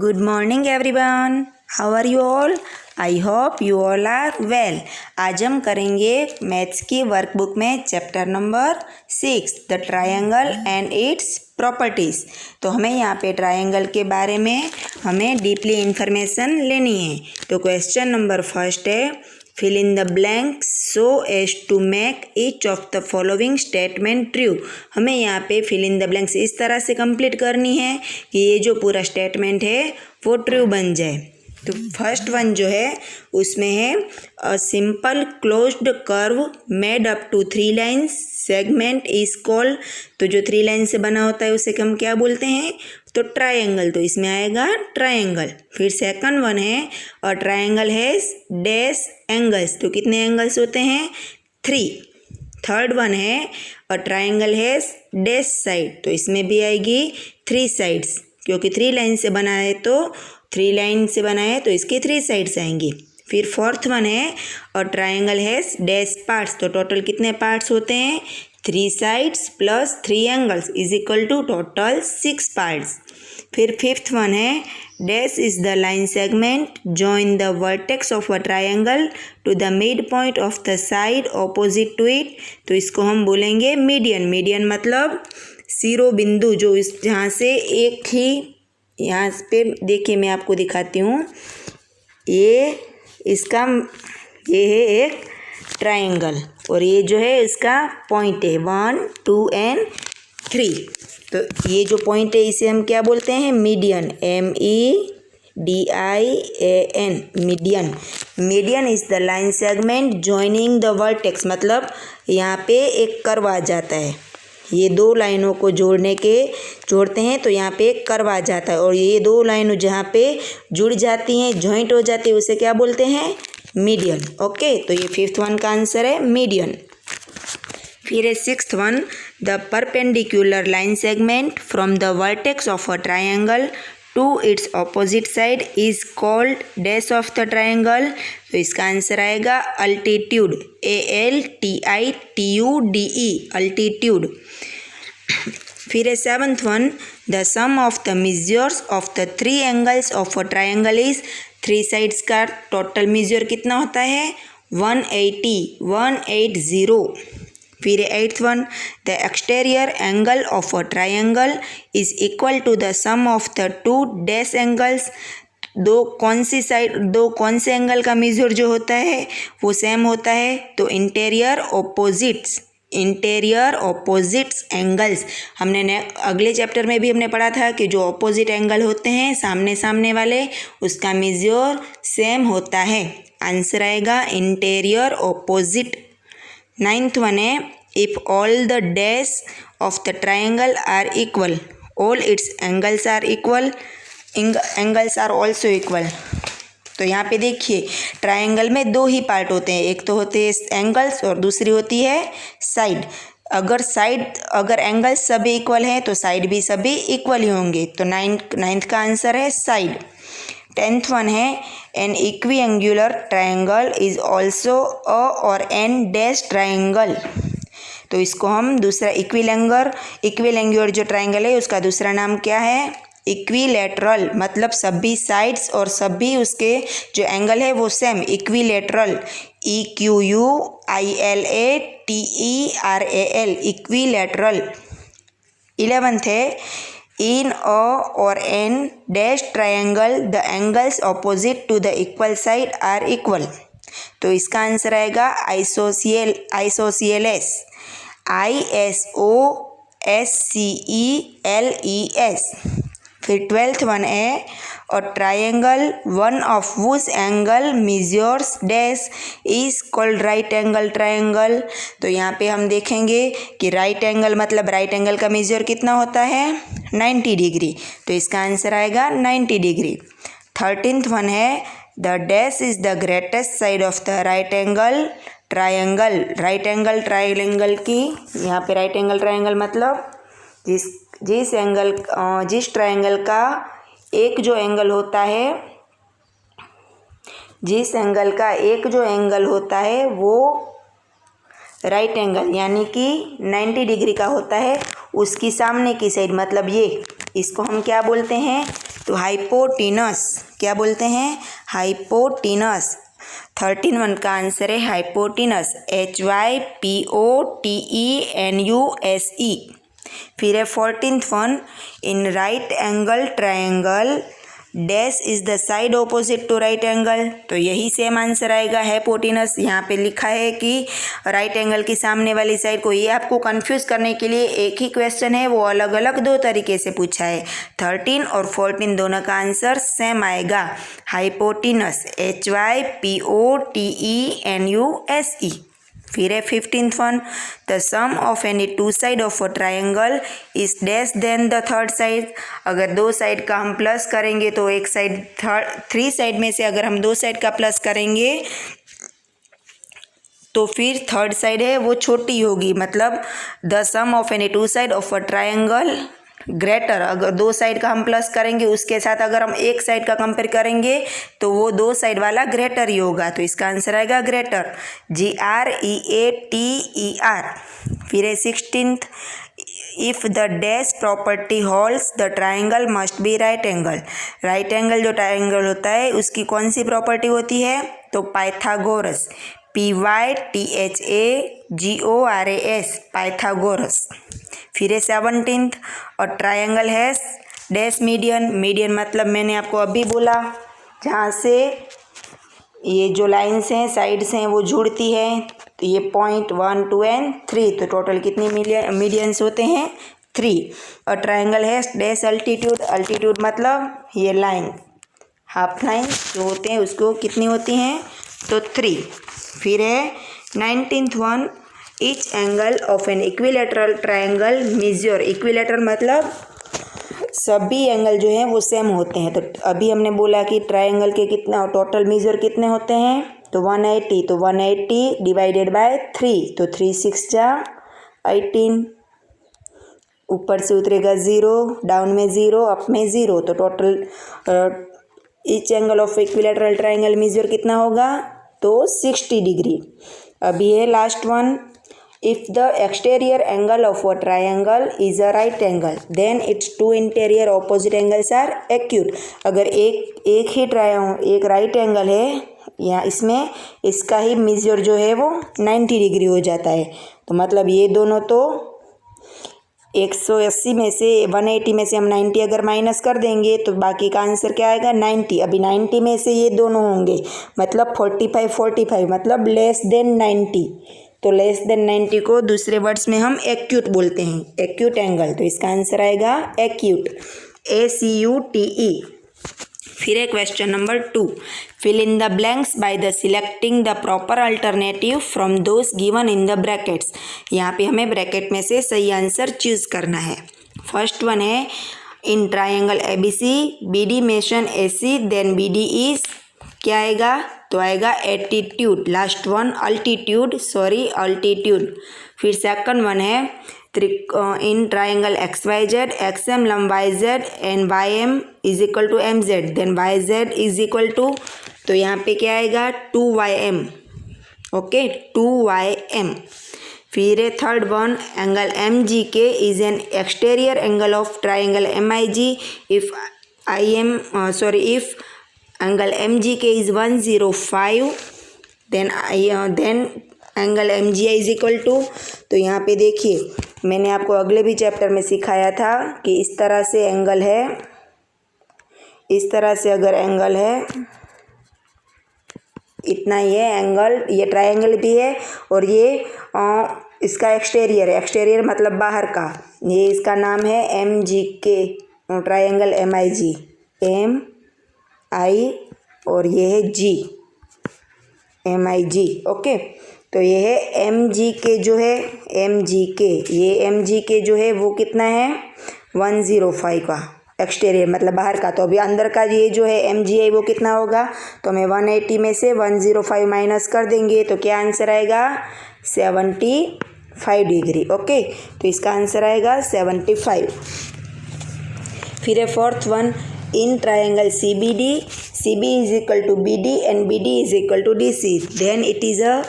Good morning everyone. How are you all? I hope you all are well. आज हम करेंगे maths की workbook में chapter number 6 the triangle and it's properties. तो हमें यहाँ पे ट्रायंगल के बारे में हमें डीपली इंफॉर्मेशन लेनी है। तो क्वेश्चन नंबर फर्स्ट है fill in the blanks so as to make each of the following statement true। हमें यहाँ पे fill in the blanks इस तरह से कंप्लीट करनी है कि ये जो पूरा स्टेटमेंट है वो ट्रू बन जाए। तो फर्स्ट वन जो है उसमें है a simple closed curve made up to 3 lines segment is called. तो जो 3 लाइन से बना होता है उसे हम क्या बोलते हैं? तो ट्रायंगल। तो इसमें आएगा ट्रायंगल। फिर सेकंड वन है और ट्रायंगल हैज डैश एंगल्स। तो कितने एंगल्स होते हैं? 3। थर्ड वन है और ट्रायंगल हैज डैश साइड। तो इसमें भी आएगी 3 साइड्स, क्योंकि 3 लाइन से बना है तो 3 लाइन से बना है तो इसकी 3 साइड्स आएंगी। फिर फोर्थ वन है और ट्रायंगल हैज डैश पार्ट्स। तो टोटल कितने पार्ट्स होते हैं? 3 sides plus 3 angles is equal to total 6 parts. फिर फिफ्थ वन है dash is the line segment join the vertex of a triangle to the mid point of the side opposite to it. तो इसको हम बोलेंगे median. Median मतलब शिरो बिंदु, जो इस जहाँ से एक ही, यहाँ पे देखिए मैं आपको दिखाती हूँ, ये है एक ट्रायंगल और ये जो है इसका पॉइंट है 1, 2 एंड 3। तो ये जो पॉइंट है इसे हम क्या बोलते हैं? Median. MEDIAN median. Median is the line segment joining the vertex. मतलब यहाँ पे एक कर्व आ जाता है, ये 2 लाइनों को जोड़ते हैं तो यहाँ पे एक कर्व आ जाता है और ये 2 लाइनों जहाँ पे जुड़ जाती हैं, जॉइंट हो जाती है, उसे क्या बोलते हैं? मीडियन। ओके, तो ये फिफ्थ वन का आंसर है मीडियन। फिर है sixth one the perpendicular line segment from the vertex of a triangle to its opposite side is called dash of the triangle. तो इसका आंसर आएगा अल्टीट्यूड। ALTITUDE altitude. फिर है seventh one the sum of the measures of the 3 angles of a triangle is. 3 sides का total measure कितना होता है? 180। फिर eighth one the exterior angle of a triangle is equal to the sum of the 2 dash angles. दो कौन से angle का major जो होता है वो सेम होता है? तो इंटीरियर ऑपोजिट्स एंगल्स। हमने अगले चैप्टर में भी हमने पढ़ा था कि जो ऑपोजिट एंगल होते हैं सामने सामने वाले, उसका मेजर सेम होता है। आंसर आएगा इंटीरियर ऑपोजिट। नाइन्थ वन है if all the dash of the triangle are equal all its angles are equal angles are also equal. तो यहाँ पे देखिए ट्रायंगल में 2 ही पार्ट होते हैं, एक तो होते हैं एंगल्स और दूसरी होती है साइड। अगर एंगल्स सभी इक्वल हैं तो साइड भी सभी इक्वल ही होंगे। तो नाइन्थ का आंसर है साइड। 10th वन है an equiangular triangle is also a और एन डैश ट्रायंगल। तो इसको हम दूसरा इक्विलेंगुलर जो ट्रायंगल है उसका दूसरा नाम क्या है? इक्विलेटरल। मतलब सभी साइड्स और सभी उसके जो एंगल है वो same, equilateral. EQUILATERAL equilateral. 11th है in a or n dash triangle the angles opposite to the equal side are equal। तो इसका आंसर आएगा isosceles ISOSCELES। फिर 12th वन है और triangle one of was angle measures dash is called right angle triangle. तो यहाँ पे हम देखेंगे कि राइट एंगल मतलब राइट एंगल का मेजर कितना होता है? 90 डिग्री। तो इसका आंसर आएगा 90 डिग्री। 13th वन है the dash is the greatest side of the right angle triangle. Right angle triangle की, यहाँ पे राइट एंगल ट्रायंगल मतलब जिस ट्रायंगल का एक जो एंगल होता है वो राइट एंगल यानी कि 90 डिग्री का होता है, उसकी सामने की साइड मतलब ये, इसको हम क्या बोलते हैं? तो हाइपोटिनस क्या बोलते हैं? हाइपोटिनस। 13 का आंसर है हाइपोटिनस, HYPOTENUSE। फिर है 14 in right angle triangle dash is the side opposite to right angle. तो यही सेम आंसर आएगा हाइपोटिनस। यहाँ पे लिखा है कि राइट एंगल की सामने वाली साइड को, ये आपको कंफ्यूज करने के लिए एक ही क्वेश्चन है, वो अलग अलग दो तरीके से पूछा है। 13 और 14 दोनों का आंसर सेम आएगा, हाइपोटिनस, HYPOTENUSE। फिर है 15 the sum of any two side of a triangle is dash than the third side. अगर दो साइड का हम प्लस करेंगे तो एक साइड थ्री साइड में से अगर हम दो साइड का प्लस करेंगे तो फिर थर्ड साइड है वो छोटी होगी। मतलब the sum of any two side of a triangle greater, अगर दो साइड का हम प्लस करेंगे उसके साथ अगर हम एक साइड का कंपेयर करेंगे तो वो दो साइड वाला ग्रेटर ही होगा। तो इसका आंसर आएगा ग्रेटर, GREATER। फिर है 16 if the dash property holds the triangle must be right angle. Right angle जो ट्राइंगल होता है उसकी कौन सी प्रॉपर्टी होती है? तो पाइथागोरस, PYTHAGORAS, पाइथागोरस। फिर है 17 और ट्रायंगल है डैश मीडियन। मीडियन मतलब मैंने आपको अभी बोला, जहाँ से ये जो लाइन्स हैं साइड्स हैं वो जुड़ती हैं, तो ये पॉइंट 1 2 एंड 3, तो टोटल कितनी मीडियंस होते हैं? 3। और ट्रायंगल है डैश अल्टीट्यूड। अल्टीट्यूड मतलब ये लाइन, हाफ लाइन जो होते हैं उसको कितनी होती हैं? तो 3। फिर है 19th each angle of an equilateral triangle measure. Equilateral मतलब सभी एंगल जो हैं वो सेम होते हैं। तो अभी हमने बोला कि ट्रायंगल के कितना टोटल मेजर कितने होते हैं? तो 180। तो 180 डिवाइडेड बाय 3, तो 3 6 जा 18। ऊपर से उतरेगा 0, डाउन में 0, अप में 0, तो total each angle of equilateral triangle measure कितना होगा? तो 60 डिग्री। अभी है last one, if the exterior angle of a triangle is a right angle then its two interior opposite angles are acute. अगर एक राइट एंगल है या इसमें इसका ही मेजर जो है वो 90 डिग्री हो जाता है। तो मतलब ये दोनों तो 180 में से 180 में से हम 90 अगर माइनस कर देंगे तो बाकी का आंसर क्या आएगा? 90। अभी 90 में से ये दोनों होंगे, मतलब 45 मतलब लेस देन 90। तो लेस देन 90 को दूसरे वर्ड्स में हम एक्यूट बोलते हैं, एक्यूट एंगल। तो इसका आंसर आएगा एक्यूट, ACUTE। फिर है question number 2, fill in the blanks by the selecting the proper alternative from those given in the brackets. यहाँ पे हमें ब्रैकेट में से सही आंसर चूज करना है। फर्स्ट वन है in triangle ABC BD mention AC then BD is क्या आएगा? तो आएगा एटीट्यूड। Last one altitude. फिर सेकंड वन है इन ट्राइंगल XYZ XM लंब YZ and YM is equal to MZ then YZ is equal to, तो यहाँ पे क्या आएगा? 2YM। Okay, 2YM। फिर है third one angle MGK is an exterior angle of triangle MIG if angle MGK is 105 then angle MGI is equal to, तो यहाँ पे देखिए मैंने आपको अगले भी चैप्टर में सिखाया था कि इस तरह से एंगल है, इस तरह से अगर एंगल है इतना ही है एंगल, ये ट्रायंगल भी है और ये इसका एक्सटेरियर है। एक्सटेरियर मतलब बाहर का, ये इसका नाम है MGK ट्रायंगल MIG, MI और ये है G, MIG। ओके, तो ये है MGK जो है MGK, ये MGK जो है वो कितना है? 105 का एक्सटेरियर मतलब बाहर का। तो अभी अंदर का ये जो है MGI वो कितना होगा? तो हमें 180 में से 105 माइनस कर देंगे तो क्या आंसर आएगा? 75 डिग्री। ओके, तो इसका आंसर आएगा 75। फिर है fourth one in triangle CBD CB is equal to BD and BD is equal to DC then it is a,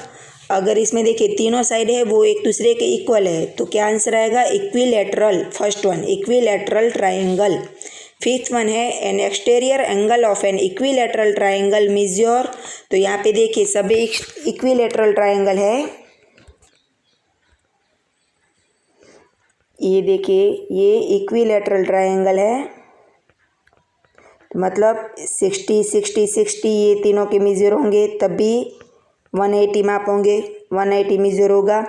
अगर इसमें देखिए तीनों साइड है वो एक दूसरे के इक्वल है तो क्या आंसर आएगा? Equilateral. First one equilateral triangle. Fifth one है an exterior angle of an equilateral triangle measure. तो यहाँ पे देखिए सभी इक्विलेटरल ट्राइंगल है, ये देखिए ये इक्विलेटरल ट्राइंगल है, तो मतलब 60 60 60 ये तीनों के मेजर होंगे तभी 180 माप होंगे, 180 मेजर होगा।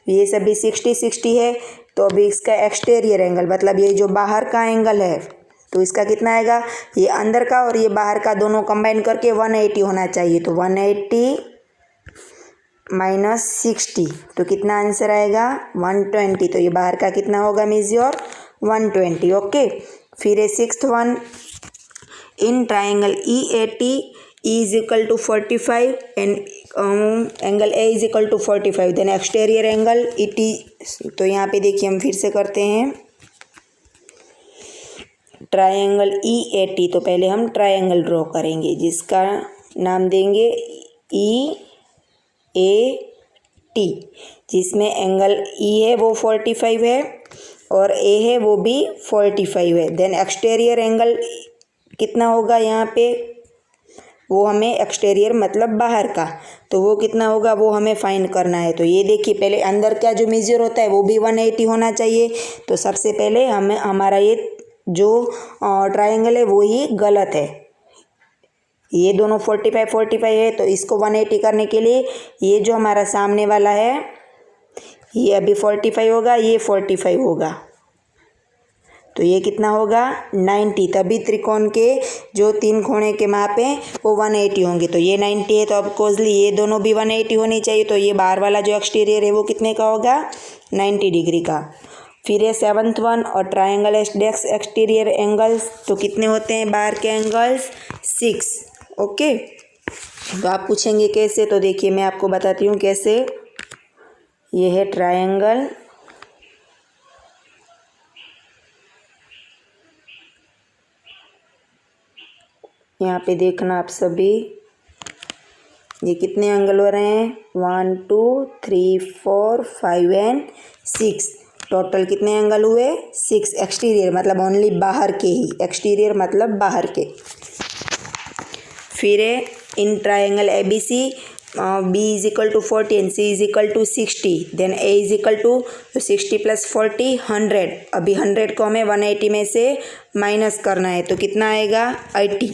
ये सभी 60 60 है, तो अभी इसका एक्सटीरियर एंगल मतलब ये जो बाहर का एंगल है तो इसका कितना आएगा, ये अंदर का और ये बाहर का दोनों कंबाइन करके 180 होना चाहिए। तो 180 माइनस 60 तो कितना आंसर आएगा 120। तो ये बाहर का कितना होगा मेजर 120। ओके, फिर है sixth one, in triangle EAT E is equal to 45 and angle A is equal to 45 then exterior angle ET। तो यहाँ पे देखिए हम फिर से करते हैं ट्राइंगल EAT। तो पहले हम ट्राइंगल ड्रॉ करेंगे जिसका नाम देंगे EAT, जिसमें एंगल E है वो 45 है और A है वो भी 45 है। देन एक्सटीरियर एंगल कितना होगा यहाँ पे, वो हमें एक्सटीरियर मतलब बाहर का, तो वो कितना होगा वो हमें फाइंड करना है। तो ये देखिए पहले अंदर का जो मेजर होता है वो भी 180 होना चाहिए। तो सबसे पहले हमें हमारा ये जो ट्राइंगल है वो ही गलत है, ये दोनों 45 45 है, तो इसको 180 करने के लिए ये जो हमारा सामने वाला है ये अभी 45 होगा, ये 45 होगा, तो ये कितना होगा 90। तभी त्रिकोण के जो तीन कोने के माप हैं वो 180 होंगे। तो ये 90 है, तो अब कोजली ये दोनों भी 180 होनी चाहिए। तो ये बाहर वाला जो एक्सटीरियर है वो कितने का होगा 90 डिग्री का। फिर है सेवन्थ वन, और ट्राइंगल डेक्स एक्सटीरियर एंगल्स तो कितने होते हैं बाहर के एंगल्स 6। ओके, तो आप पूछेंगे कैसे, तो देखिए मैं आपको बताती हूँ कैसे। ये है ट्राइंगल, यहाँ पे देखना आप सभी, ये कितने एंगल हो रहे हैं 1 2 3 4 5 एंड 6, टोटल कितने एंगल हुए 6। एक्सटीरियर मतलब ओनली बाहर के ही, एक्सटीरियर मतलब बाहर के। फिर है in triangle ABC B is equal to 40 and C is equal to 60, then A is equal to 60 plus 40 100। अभी 100 को हमें 180 में से माइनस करना है, तो कितना आएगा 80।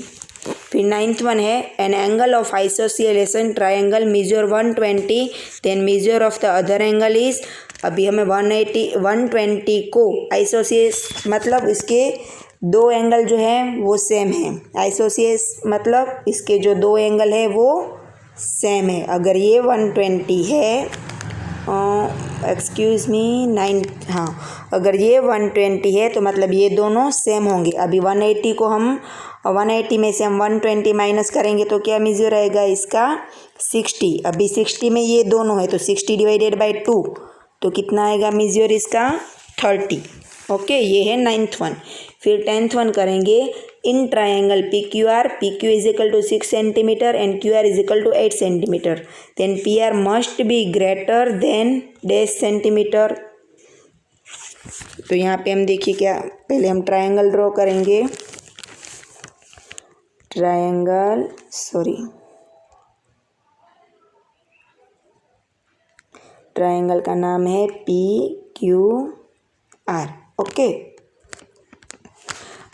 फिर नाइन्थ वन है an angle of isosceles triangle measure 120 then measure of the other angle is. अभी हमें 120 को आइसोसिएस मतलब इसके दो एंगल जो हैं वो सेम है, आइसोसिएस मतलब इसके जो दो एंगल है वो सेम है। अगर ये 120 है एक्सक्यूज़ मी 9, हाँ अगर ये 120 है तो मतलब ये दोनों सेम होंगे। अभी 180 को हम 180 में से हम 120 माइनस करेंगे तो क्या मेजर रहेगा इसका 60। अभी 60 में ये दोनों है तो 60 डिवाइडेड बाई 2 तो कितना आएगा मेजर इसका 30। ओके, ये है नाइन्थ वन। फिर 10th वन करेंगे in triangle PQR, PQ is equal to 6 centimetre and QR is equal to 8 centimetre, then PR must be greater than dash centimetre. तो यहाँ पे हम देखिए क्या, पहले हम ट्राइंगल ड्रॉ करेंगे, ट्राइंगल का नाम है PQR। ओके,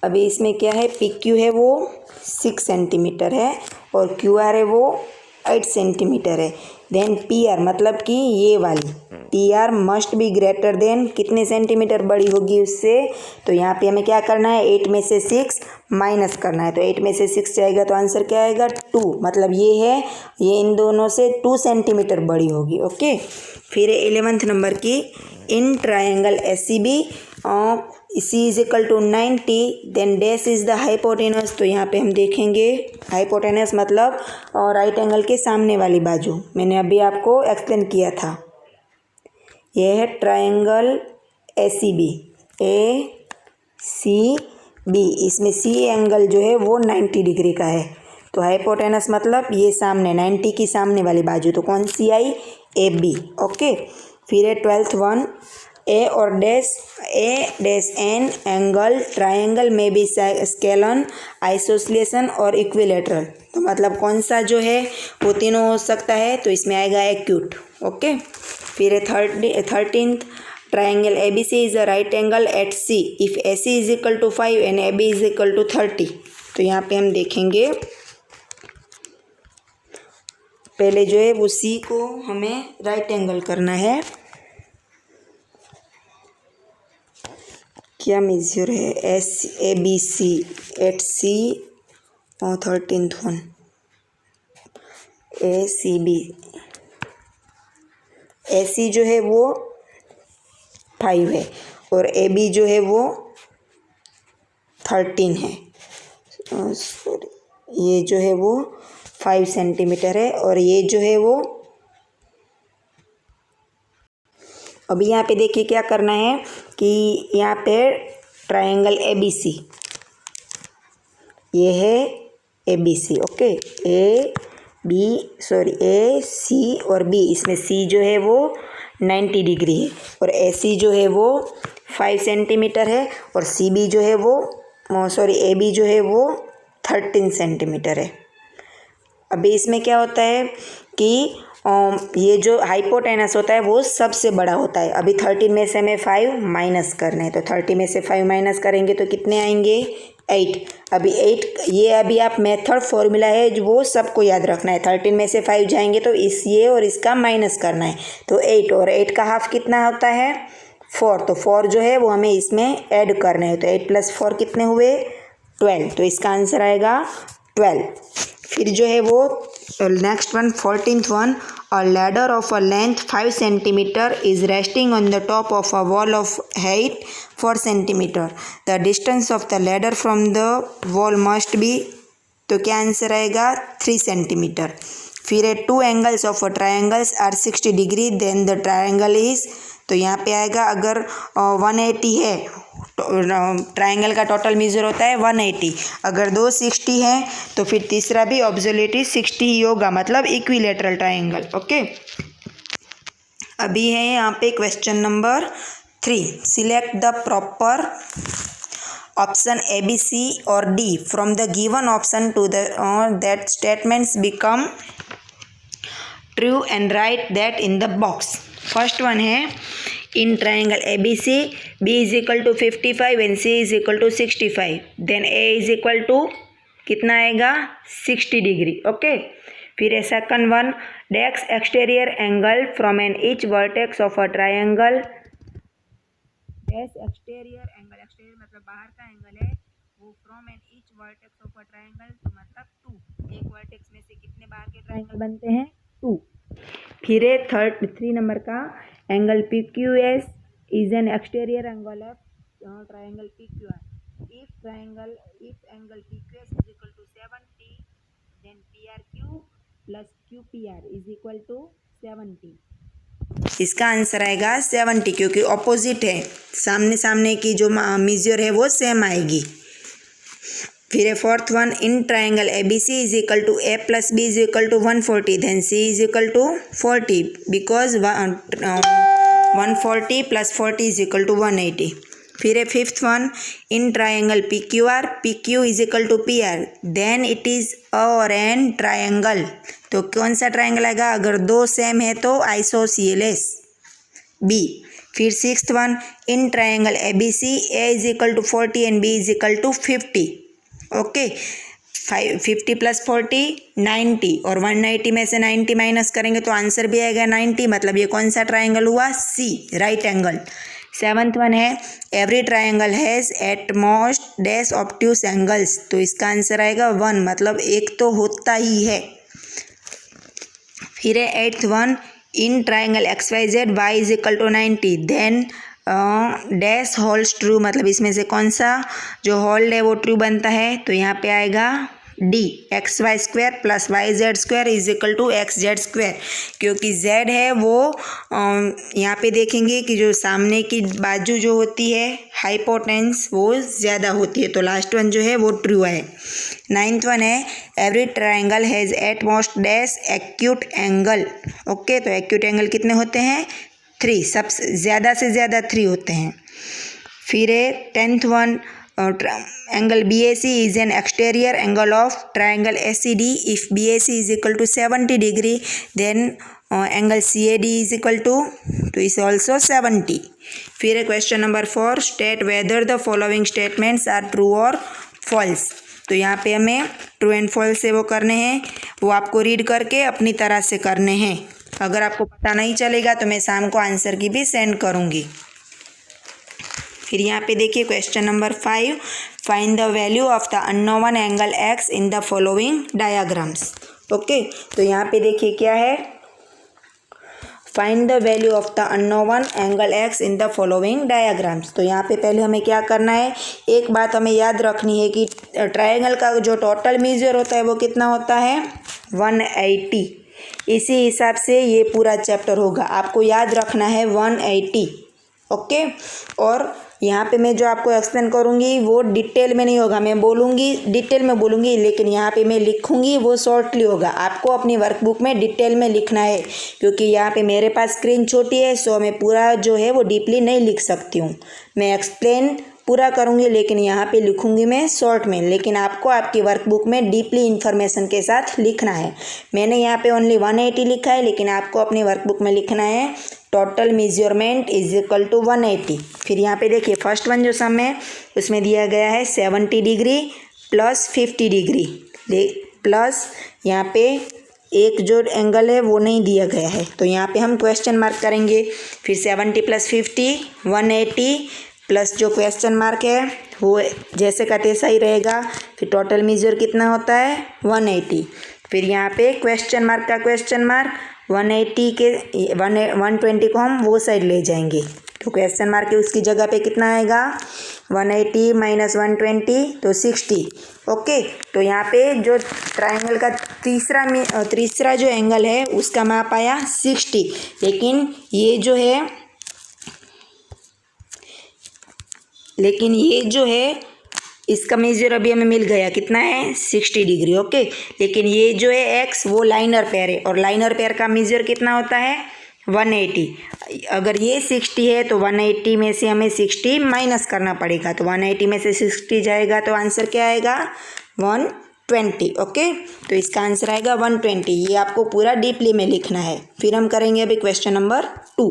अभी इसमें क्या है PQ है वो 6 सेंटीमीटर है और QR है वो 8 सेंटीमीटर है। देन PR मतलब कि ये वाली PR must be greater then कितने सेंटीमीटर बड़ी होगी उससे, तो यहाँ पे हमें क्या करना है 8 में से 6 माइनस करना है। तो 8 में से 6 जाएगा तो आंसर क्या आएगा 2, मतलब ये है ये इन दोनों से 2 सेंटीमीटर बड़ी होगी। ओके, फिर 11th नंबर की in triangle SCB C is equal to 90 then dash is the hypotenuse. तो यहाँ पे हम देखेंगे हाइपोटेनस मतलब राइट एंगल के सामने वाली बाजू, मैंने अभी आपको एक्सप्लेन किया था। यह है ट्राइंगल ACB, इसमें C एंगल जो है वो 90 डिग्री का है। तो हाइपोटेनस मतलब ये सामने 90 की सामने वाली बाजू, तो कौन सी आई AB। ओके, फिर है 12th वन ए और डैश एन एंगल ट्रायंगल में भी स्केलन, आइसोसलेशन और इक्विलेटरल। तो मतलब कौन सा जो है वो तीनों हो सकता है, तो इसमें आएगा एक्यूट। ओके, फिर 13th triangle ABC is a right angle at C if AC is equal to 5 and AB is equal to 30। तो यहाँ पे हम देखेंगे पहले जो है वो C को हमें राइट एंगल करना है। क्या मेजर है ABC एट C और 13th वन ACB। AC जो है वो 5 है और AB जो है वो 13 है। सॉरी, ये जो है वो 5 सेंटीमीटर है और ये जो है वो, अभी यहाँ पे देखिए क्या करना है कि यहाँ पे ट्रायंगल ABC, ये है ABC। ओके, AC और B, इसमें C जो है वो 90 डिग्री है और AC जो है वो 5 सेंटीमीटर है और CB जो है वो AB जो है वो 13 सेंटीमीटर है। अभी इसमें क्या होता है कि ये जो हाइपोटेनस होता है वो सबसे बड़ा होता है। अभी 13 में से हमें 5 माइनस करना है, तो 30 में से 5 माइनस करेंगे तो कितने आएंगे, 8। अभी 8, ये अभी आप मेथड फॉर्मूला है जो वो सबको याद रखना है। 13 में से 5 जाएंगे तो ये और इसका माइनस करना है, तो 8 और 8 का हाफ कितना होता है, 4। तो 4 जो है वो हमें इसमें ऐड करना है, तो 8 + 4 कितने हुए, 12। तो इसका आंसर आएगा 12। फिर जो है वो next one 14th one, a ladder of a length 5 centimetre is resting on the top of a wall of height 4 centimetre. The distance of the ladder from the wall must be, तो क्या answer आएगा, 3 centimetre. फिर 2 angles of a triangles are 60 degree then the triangle is, तो यहाँ पे आएगा अगर 180 है, ट्रायंगल का टोटल मेजर होता है 180, अगर 260 है तो फिर तीसरा भी ऑब्सोल्यूटली 60 ही होगा, मतलब इक्विलेटरल ट्रायंगल। ओके, अभी है यहाँ पे question number 3, select the proper option ABC और D from the given option to the that statements become true and right that in the box. First one है, in triangle ABC B is equal to 55 and C is equal to 65, then A is equal to कितना आएगा, 60 degree. Okay, फिर है second one, डेक्स exterior angle from an each vertex of a triangle, डेक्स exterior angle, exterior मतलब बाहर का angle है, वो from an each vertex of a triangle, तो मतलब 2, एक वर्टेक्स में से कितने बाहर के ट्रायंगल बनते हैं, 2। फिर है 3 नंबर का, angle PQS is an exterior angle of triangle PQR। If angle PQS is equal to 70, then PRQ plus QPR is equal to 70। इसका आंसर आएगा 70, क्योंकि ऑपोजिट है, सामने सामने की जो मेजर है वो सेम आएगी। फिर है fourth one, in triangle ABC is equal to A + B is equal to 140, then C is equal to 40 because 140 + 40 is equal to 180। फिर है fifth one, in triangle PQR PQ is equal to PR, then it is a और an triangle, तो कौन सा triangle आएगा, अगर 2 same है तो आइसोसियलेस, B। फिर sixth one, in triangle ABC A is equal to 40 and B is equal to 50। Okay, 50 + 40 90 और 180 में से 90 माइनस करेंगे तो आंसर भी आएगा 90, मतलब ये कौन सा ट्रायंगल हुआ, C, right angle. Seventh one है, every triangle has at most dash obtuse angles, तो इसका आंसर आएगा 1, मतलब एक तो होता ही है। फिर है eighth one, in triangle XYZ Y is equal to 90, then dash holds true, मतलब इसमें से कौन सा जो होल्ड है वो ट्रू बनता है, तो यहाँ पे आएगा D, XY² + YZ² is equal to XZ², क्योंकि Z है वो यहाँ पे देखेंगे कि जो सामने की बाजू जो होती है हाइपोटेनस वो ज़्यादा होती है, तो लास्ट वन जो है वो ट्रू है। नाइन्थ वन है, every triangle has at most dash acute angle. Okay, तो एक्यूट एंगल कितने होते हैं, 3, सब ज़्यादा से ज़्यादा 3 होते हैं। फिर है 10th one, angle BAC is an exterior angle of triangle ACD। If BAC is equal to 70 degree then angle CAD is equal to is also 70। फिर है question number 4, state whether the following statements are true और false. तो यहाँ पे हमें true and false से वो करने हैं, वो आपको रीड करके अपनी तरह से करने हैं। अगर आपको पता नहीं चलेगा तो मैं शाम को आंसर की भी सेंड करूँगी। फिर यहाँ पे देखिए question number 5, find the value of the unknown angle x in the following diagrams. Okay, तो यहाँ पे देखिए क्या है, find the value of the unknown angle x in the following diagrams. तो यहाँ पे पहले हमें क्या करना है, एक बात हमें याद रखनी है कि ट्रायंगल का जो टोटल मेजर होता है वो कितना होता है, 180। इसी हिसाब से ये पूरा चैप्टर होगा, आपको याद रखना है 180। ओके, और यहाँ पे मैं जो आपको एक्सप्लेन करूँगी वो डिटेल में नहीं होगा, मैं बोलूँगी डिटेल में बोलूँगी, लेकिन यहाँ पे मैं लिखूँगी वो शॉर्टली होगा। आपको अपनी वर्कबुक में डिटेल में लिखना है, क्योंकि यहाँ पे मेरे पास स्क्रीन छोटी है, सो मैं पूरा जो है वो डीपली नहीं लिख सकती हूँ। मैं एक्सप्लेन पूरा करूँगी लेकिन यहाँ पे लिखूँगी मैं शॉर्ट में, लेकिन आपको आपकी वर्कबुक में डीपली इन्फॉर्मेशन के साथ लिखना है। मैंने यहाँ पे ओनली 180 लिखा है, लेकिन आपको अपनी वर्कबुक में लिखना है total measurement is equal to 180। फिर यहाँ पे देखिए फर्स्ट वन जो सम है उसमें दिया गया है 70 डिग्री प्लस 50 डिग्री प्लस यहाँ पे एक जो एंगल है वो नहीं दिया गया है, तो यहाँ पे हम क्वेश्चन मार्क करेंगे। फिर 70 प्लस 50 180 प्लस जो क्वेश्चन मार्क है वो जैसे का तैसा ही रहेगा। फिर टोटल मेजर कितना होता है 180। फिर यहाँ पे क्वेश्चन मार्क का क्वेश्चन मार्क 180 के 120 को हम वो साइड ले जाएंगे, तो क्वेश्चन मार्क के उसकी जगह पे कितना आएगा 180 माइनस 120 तो 60। ओके, तो यहाँ पे जो ट्रायंगल का तीसरा जो एंगल है उसका माप आया 60, लेकिन ये जो है इसका मेजर अभी हमें मिल गया कितना है 60 डिग्री। ओके, लेकिन ये जो है x वो लाइनर पेयर है, और लाइनर पेयर का मेजर कितना होता है 180। अगर ये 60 है तो 180 में से हमें 60 माइनस करना पड़ेगा, तो 180 में से 60 जाएगा तो आंसर क्या आएगा 120। ओके, तो इसका आंसर आएगा 120। ये आपको पूरा डीपली में लिखना है। फिर हम करेंगे अभी क्वेश्चन नंबर 2।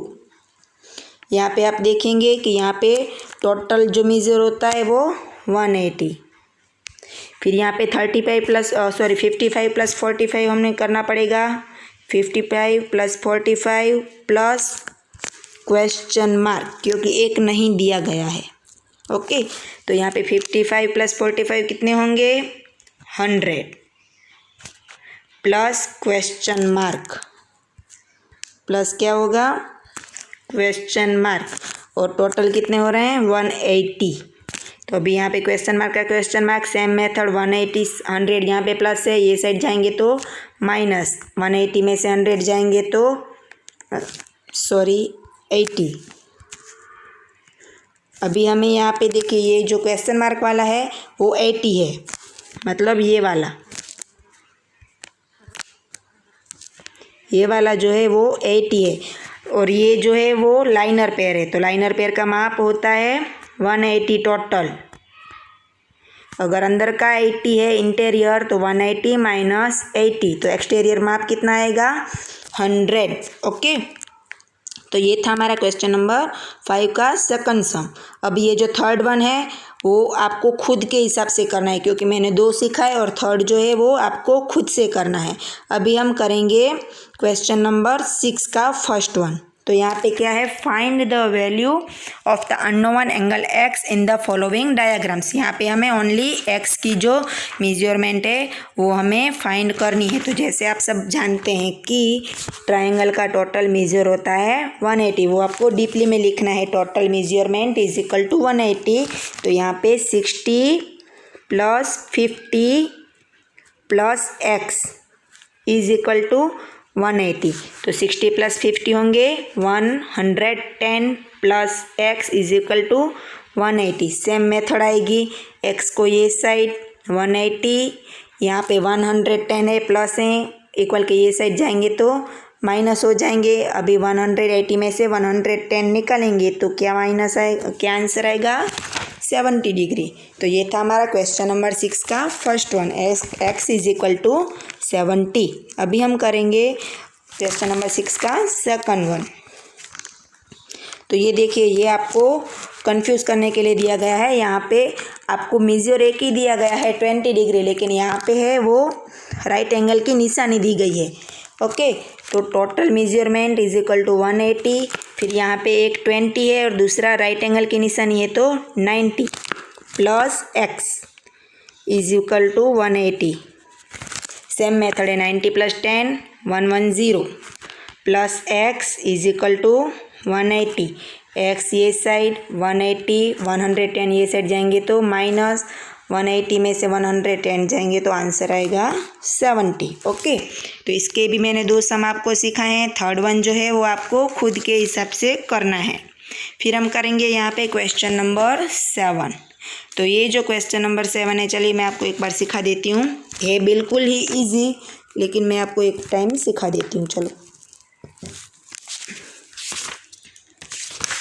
यहाँ पे आप देखेंगे कि यहाँ पे टोटल जो मेजर होता है वो 180। फिर यहाँ पे 55 प्लस 45 हमने करना पड़ेगा, 55 प्लस 45 प्लस क्वेश्चन मार्क, क्योंकि एक नहीं दिया गया है। ओके, तो यहाँ पे 55 प्लस 45 कितने होंगे 100 प्लस क्वेश्चन मार्क प्लस क्या होगा क्वेश्चन मार्क, और टोटल कितने हो रहे हैं 180। तो अभी यहाँ पे क्वेश्चन मार्क का क्वेश्चन मार्क सेम मेथड 180 100 यहाँ पे प्लस है, ये साइड जाएंगे तो माइनस, 180 में से 100 जाएंगे तो 80। अभी हमें यहाँ पे देखिए ये जो क्वेश्चन मार्क वाला है वो 80 है, मतलब ये वाला जो है वो 80 है, और ये जो है वो लाइनर पेयर है, तो लाइनर पेयर का माप होता है 180 टोटल। अगर अंदर का 80 है इंटीरियर तो 180 माइनस 80, तो एक्सटीरियर माप कितना आएगा 100। ओके, तो ये था हमारा क्वेश्चन नंबर 5 का सेकंड सम। अब ये जो थर्ड वन है वो आपको खुद के हिसाब से करना है, क्योंकि मैंने 2 सीखा है, और थर्ड जो है वो आपको खुद से करना है। अभी हम करेंगे क्वेश्चन नंबर 6 का फर्स्ट वन। तो यहाँ पे क्या है, find the value of the unknown angle x in the following diagrams. यहाँ पे हमें ओनली x की जो मेजरमेंट है वो हमें फाइंड करनी है। तो जैसे आप सब जानते हैं कि ट्रायंगल का टोटल मेजर होता है 180, वो आपको डीपली में लिखना है, total measurement is equal to 180। तो यहाँ पे 60 plus 50 plus x is equal to 180, तो 60 प्लस 50 होंगे 110 plus x is equal to 180। Same method आएगी, x को ये साइड 180, यहाँ पे 110 है प्लस है, इक्वल के ये साइड जाएंगे तो माइनस हो जाएंगे। अभी 180 में से 110 निकालेंगे तो क्या माइनस आए, क्या आंसर आएगा 70 डिग्री। तो ये था हमारा क्वेश्चन नंबर 6 का first one, x is equal to 70। अभी हम करेंगे क्वेश्चन नंबर 6 का सेकंड वन। तो ये देखिए, ये आपको कंफ्यूज करने के लिए दिया गया है। यहाँ पे आपको मेजर एक ही दिया गया है 20 डिग्री, लेकिन यहाँ पे है वो राइट एंगल की निशानी दी गई है। ओके, तो total measurement is equal to 180, फिर यहाँ पे एक 20 है और दूसरा राइट एंगल की निशानी है तो 90 plus x is equal to 180। Same method है, 90 plus 10 110 plus x is equal to 180। x ये साइड 180, 110 ये साइड जाएंगे तो माइनस 180 में से 110 जाएंगे तो आंसर आएगा 70। ओके, तो इसके भी मैंने 2 सम आपको सिखाए हैं। थर्ड वन जो है वो आपको खुद के हिसाब से करना है। फिर हम करेंगे यहाँ पे क्वेश्चन नंबर 7। तो ये जो क्वेश्चन नंबर 7 है, चलिए मैं आपको एक बार सिखा देती हूँ। ये बिल्कुल ही ईजी, लेकिन मैं आपको एक टाइम सिखा देती हूँ। चलो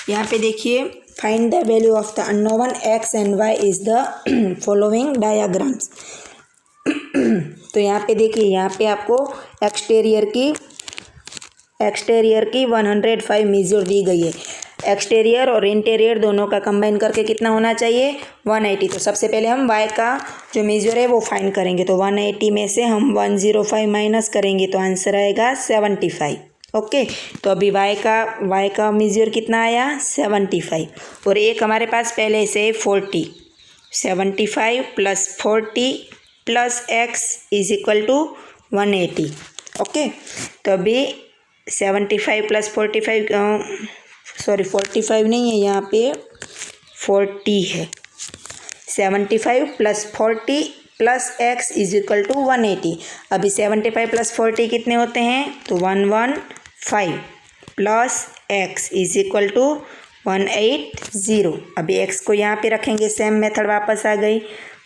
यहाँ पे देखिए, find the value of the unknown x and y is the following diagrams. तो यहाँ पे देखिए, यहाँ पे आपको एक्सटीरियर की 105 मेजर दी गई है। एक्सटीरियर और इंटीरियर दोनों का कंबाइन करके कितना होना चाहिए 180। तो सबसे पहले हम y का जो मेजर है वो फाइंड करेंगे। तो 180 में से हम 105 माइनस करेंगे तो आंसर आएगा 75। ओके, तो अभी y का मेजर कितना आया 75, और एक हमारे पास पहले से 40। 75 plus 40 plus x is equal to 180। Okay, तो अभी 75 प्लस 45 45 नहीं है, यहाँ पे 40 है। 75 plus 40 plus x is equal to 180। अभी 75 प्लस 40 कितने होते हैं तो 115 plus x is equal to 180। अभी x को यहाँ पे रखेंगे, सेम मेथड वापस आ गई।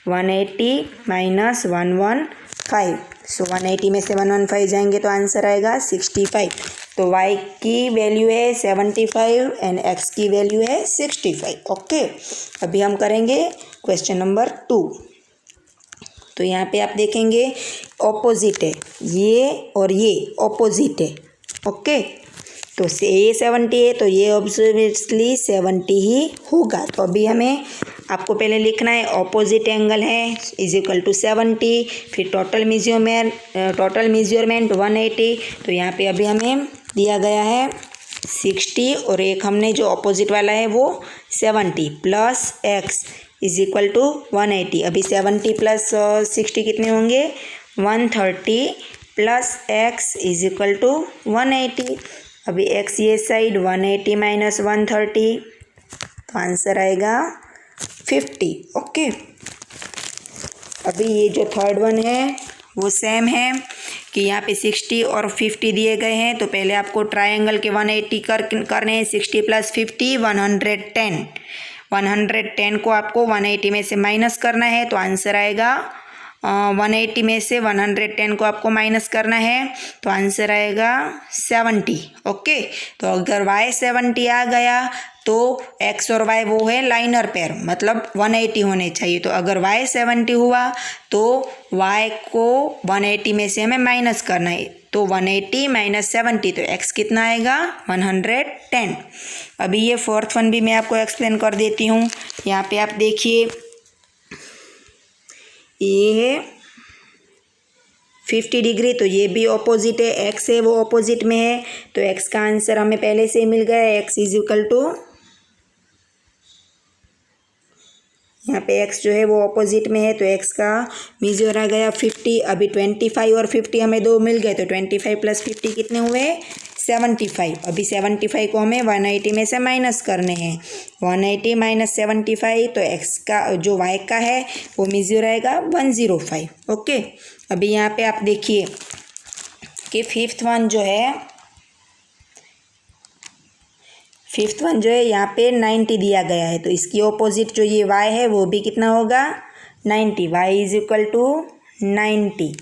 180 माइनस 115, सो 180 में से 115 जाएंगे तो आंसर आएगा 65। तो y की वैल्यू है 75 एंड x की वैल्यू है 65। ओके, अभी हम करेंगे क्वेश्चन नंबर 2। तो यहाँ पे आप देखेंगे ऑपोजिट है, ये और ये ऑपोजिट है। ओके, तो ये 70 है तो ये ऑब्वियसली 70 ही होगा। तो अभी हमें आपको पहले लिखना है ऑपोजिट एंगल है इज इक्वल टू 70, फिर टोटल मेजरमेंट 180। तो यहाँ पे अभी हमें दिया गया है 60 और एक हमने जो ऑपोजिट वाला है वो 70 plus x is equal to 180। अभी 70 प्लस 60 कितने होंगे 130 plus x is equal to 180। अभी x ये साइड 180 माइनस 130 तो आंसर आएगा 50। ओके, अभी ये जो थर्ड वन है वो सेम है कि यहाँ पे 60 और 50 दिए गए हैं। तो पहले आपको ट्रायंगल के 180 करने हैं। 60 प्लस 50 110। 110 को आपको 180 में से माइनस करना है तो आंसर आएगा 180 में से 110 को आपको माइनस करना है तो आंसर आएगा 70। ओके, तो अगर y 70 आ गया तो x और y वो है लाइनर पेयर, मतलब 180 होने चाहिए। तो अगर y 70 हुआ तो y को 180 में से हमें माइनस करना है, तो 180 माइनस 70 तो x कितना आएगा 110। अभी ये फोर्थ वन भी मैं आपको एक्सप्लेन कर देती हूँ। यहाँ पे आप देखिए, ये है 50 डिग्री, तो ये भी ऑपोजिट है, x है वो ऑपोजिट में है। तो x का आंसर हमें पहले से ही मिल गया है, x इज इक्वल टू, यहाँ पे x जो है वो ऑपोजिट में है तो x का मेजर आ गया 50। अभी 25 और 50 हमें दो मिल गए तो 25 प्लस 50 कितने हुए 75। अभी 75 को हमें 180 में से माइनस करने हैं। 180 माइनस 75 तो x का जो y का है वो मेजर आएगा 105। ओके, अभी यहाँ पे आप देखिए कि फिफ्थ वन जो है यहाँ पे 90 दिया गया है, तो इसकी ऑपोजिट जो ये y है वो भी कितना होगा 90। y is equal to 90।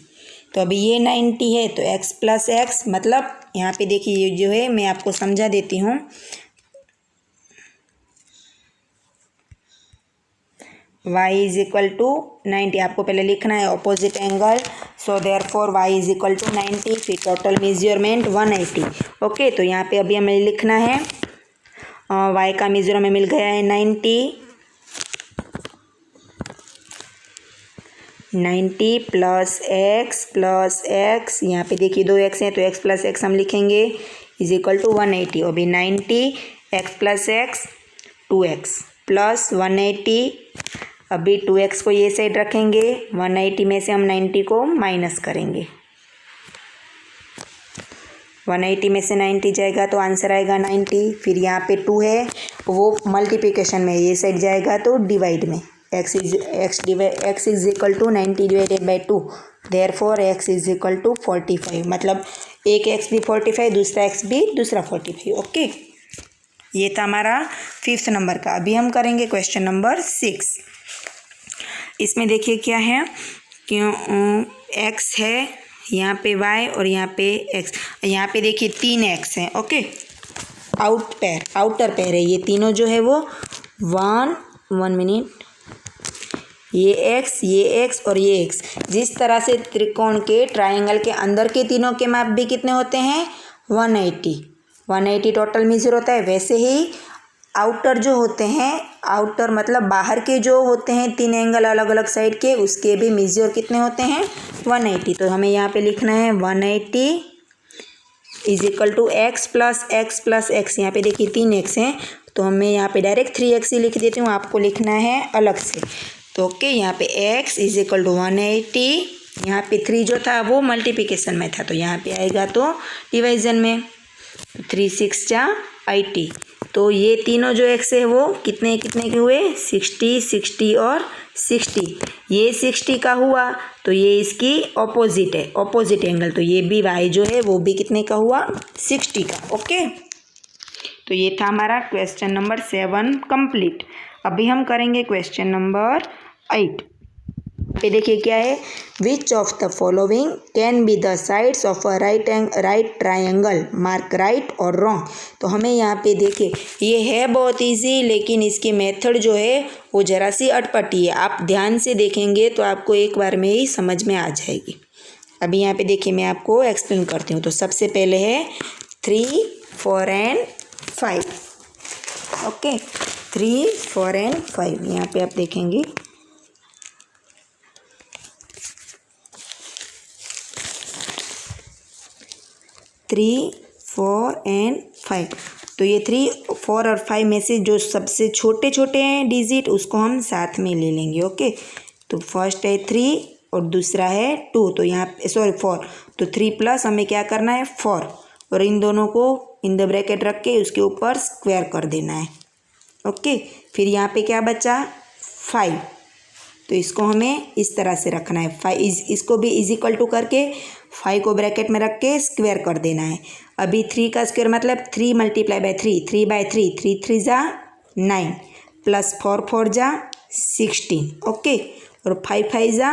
तो अभी ये 90 है तो x प्लस एक्स मतलब यहाँ पे देखिए ये जो है मैं आपको समझा देती हूँ। y इज इक्वल टू 90, आपको पहले लिखना है opposite angle, so therefore y is equal to 90, फिर टोटल मेजरमेंट 180। ओके, तो यहाँ पे अभी हमें लिखना है y का मेजर हमें मिल गया है 90 प्लस x, यहाँ पे देखिए 2x है तो x प्लस एक्स हम लिखेंगे इज इक्वल टू 180। अभी 90 x plus x 2x plus 180, अभी 2x को ये साइड रखेंगे, 180 में से हम 90 को माइनस करेंगे, 180 में से 90 जाएगा तो आंसर आएगा 90। फिर यहाँ पे 2 है वो मल्टीप्लिकेशन में, ये साइड जाएगा तो डिवाइड में, x is equal to 90 divided by 2, therefore x is equal to 45, मतलब एक x भी 45, दूसरा x भी दूसरा 45। ओके, ये था हमारा 5th नंबर का। अभी हम करेंगे क्वेश्चन नंबर 6। इसमें देखिए क्या है, क्यों x है, यहाँ पे y और यहाँ पे x, यहाँ पे देखिए 3 x हैं। ओके, आउटर पैर है, ये तीनों जो है वो 1 मिनट, ये x और ये x। जिस तरह से त्रिकोण के ट्रायंगल के अंदर के तीनों के माप भी कितने होते हैं 180 टोटल मेजर होता है, वैसे ही आउटर जो होते हैं, आउटर मतलब बाहर के जो होते हैं 3 एंगल अलग अलग साइड के, उसके भी मेजर कितने होते हैं 180। तो हमें यहाँ पे लिखना है 180 is equal to x plus x, यहाँ पे देखिए 3x हैं तो हमें यहाँ पे डायरेक्ट 3x ही लिख देती हूँ, आपको लिखना है अलग से। तो ओके, यहाँ पे x इज इक्वल टू 180, यहाँ पे 3 जो था वो मल्टीप्लिकेशन में था तो यहाँ पे आएगा तो डिवाइजन में, 3 6 जा 80। तो ये तीनों जो x है वो कितने के हुए 60 और 60, ये 60 का हुआ तो ये इसकी ऑपोजिट है, ऑपोजिट एंगल, तो ये भी y जो है वो भी कितने का हुआ 60 का। ओके, तो ये था हमारा क्वेश्चन नंबर 7 कंप्लीट। अभी हम करेंगे क्वेश्चन नंबर 8 पे। देखिए क्या है, which of the following can be the sides of a right triangle, mark right और रॉन्ग। तो हमें यहाँ पे देखिए ये है बहुत इजी, लेकिन इसकी मेथड जो है वो ज़रा सी अटपटी है, आप ध्यान से देखेंगे तो आपको एक बार में ही समझ में आ जाएगी। अभी यहाँ पे देखिए मैं आपको एक्सप्लेन करती हूँ। तो सबसे पहले है 3 4 एंड 5। ओके, 3 4 एंड 5, यहाँ पे आप देखेंगे 3 4 एंड 5। तो ये 3 4 और 5 में से जो सबसे छोटे हैं डिजिट उसको हम साथ में ले लेंगे। ओके, तो फर्स्ट है 3 और दूसरा है 2, तो यहाँ 4, तो 3 प्लस हमें क्या करना है 4, और इन दोनों को इन द ब्रैकेट रख के उसके ऊपर स्क्वायर कर देना है। ओके, फिर यहाँ पे क्या बचा 5, तो इसको हमें इस तरह से रखना है 5, इसको भी इज इक्वल टू करके 5 को ब्रैकेट में रख के स्क्वायर कर देना है। अभी 3 का स्क्वायर मतलब 3 मल्टीप्लाई बाय 3 बाय 3 3 जा 9 प्लस 4 4 जा 16। ओके, और 5 5 जा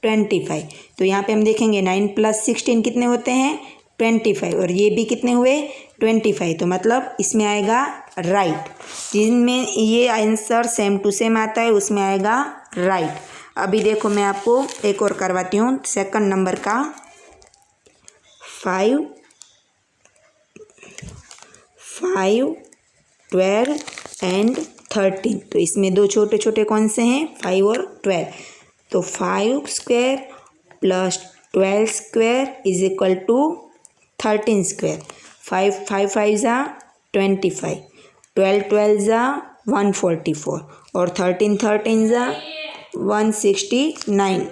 25। तो यहाँ पे हम देखेंगे 9 प्लस 16 कितने होते हैं 25, और ये भी कितने हुए 25, तो मतलब इसमें आएगा राइट। जिनमें ये आंसर सेम टू सेम आता है उसमें आएगा राइट। अभी देखो मैं आपको एक और करवाती हूँ, सेकंड नंबर का 5 12 एंड 13। तो इसमें दो छोटे कौन से हैं 5 और 12। तो 5 square plus 12 square is equal to 13 square. 5 5 जा 25, 12 जा 144 और 13 जा 169।